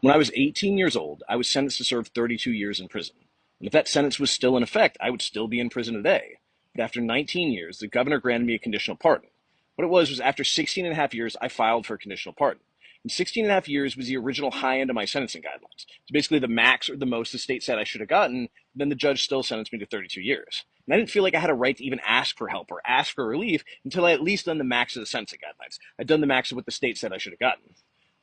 When I was 18 years old, I was sentenced to serve 32 years in prison. And if that sentence was still in effect, I would still be in prison today. But after 19 years, the governor granted me a conditional pardon. What it was after 16 and a half years, I filed for a conditional pardon. And 16 and a half years was the original high end of my sentencing guidelines. So basically the max or the most the state said I should have gotten, then the judge still sentenced me to 32 years. And I didn't feel like I had a right to even ask for help or ask for relief until I at least done the max of the sentencing guidelines. I'd done the max of what the state said I should have gotten.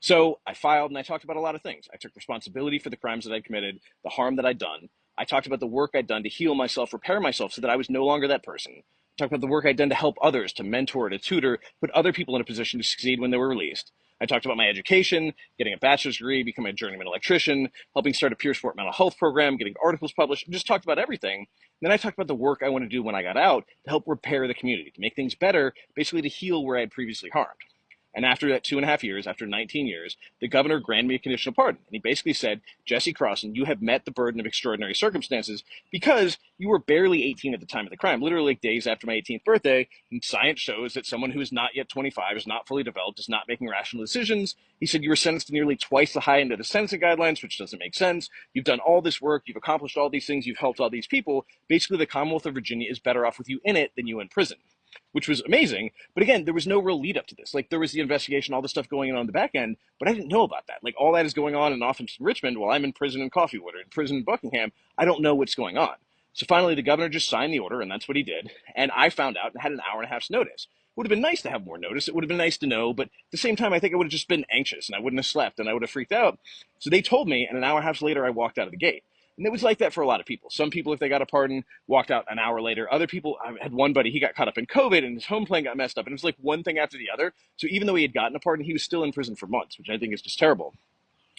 So I filed and I talked about a lot of things. I took responsibility for the crimes that I'd committed, the harm that I'd done. I talked about the work I'd done to heal myself, repair myself so that I was no longer that person. I talked about the work I'd done to help others, to mentor, to tutor, put other people in a position to succeed when they were released. I talked about my education, getting a bachelor's degree, becoming a journeyman electrician, helping start a peer support mental health program, getting articles published, just talked about everything. And then I talked about the work I want to do when I got out to help repair the community, to make things better, basically to heal where I had previously harmed. And after that 2.5 years, after 19 years, the governor granted me a conditional pardon. And he basically said, Jesse Crossan, you have met the burden of extraordinary circumstances because you were barely 18 at the time of the crime, literally like days after my 18th birthday. And science shows that someone who is not yet 25, is not fully developed, is not making rational decisions. He said, you were sentenced to nearly twice the high end of the sentencing guidelines, which doesn't make sense. You've done all this work. You've accomplished all these things. You've helped all these people. Basically, the Commonwealth of Virginia is better off with you in it than you in prison, which was amazing. But again, there was no real lead up to this. Like there was the investigation, all the stuff going on the back end, but I didn't know about that. Like all that is going on in office in Richmond while I'm in prison in Coffeewood or in prison in Buckingham. I don't know what's going on. So finally, the governor just signed the order, and that's what he did. And I found out and had an hour and a half's notice. It would have been nice to have more notice. It would have been nice to know, but at the same time, I think I would have just been anxious and I wouldn't have slept and I would have freaked out. So they told me, and an hour and a half later, I walked out of the gate. And it was like that for a lot of people. Some people, if they got a pardon, walked out an hour later. Other people, I had one buddy, he got caught up in COVID and his home plan got messed up. And it was like one thing after the other. So even though he had gotten a pardon, he was still in prison for months, which I think is just terrible.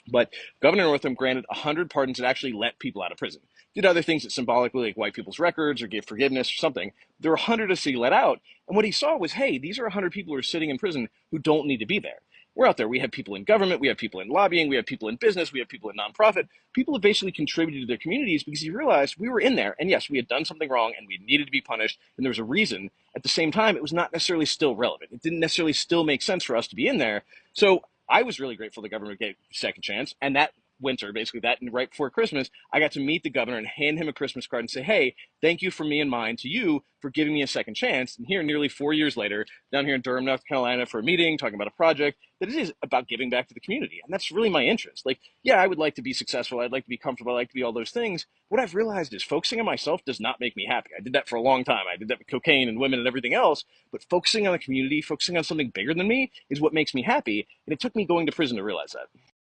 But Governor Northam granted 100 pardons that actually let people out of prison. Did other things that symbolically, like wipe people's records or gave forgiveness or something. There were 100 of us he let out. And what he saw was, hey, these are 100 people who are sitting in prison who don't need to be there. We're out there. We have people in government. We have people in lobbying. We have people in business. We have people in nonprofit. People have basically contributed to their communities because he realized we were in there. And yes, we had done something wrong and we needed to be punished. And there was a reason. At the same time, it was not necessarily still relevant. It didn't necessarily still make sense for us to be in there. So I was really grateful the government gave a second chance. And that winter, basically that right before Christmas, I got to meet the governor and hand him a Christmas card and say, hey, thank you from me and mine to you for giving me a second chance. And here, nearly 4 years later, down here in Durham, North Carolina, for a meeting, talking about a project that it is about giving back to the community. And that's really my interest. Like, yeah, I would like to be successful. I'd like to be comfortable. I'd like to be all those things. What I've realized is focusing on myself does not make me happy. I did that for a long time. I did that with cocaine and women and everything else. But focusing on the community, focusing on something bigger than me is what makes me happy. And it took me going to prison to realize that.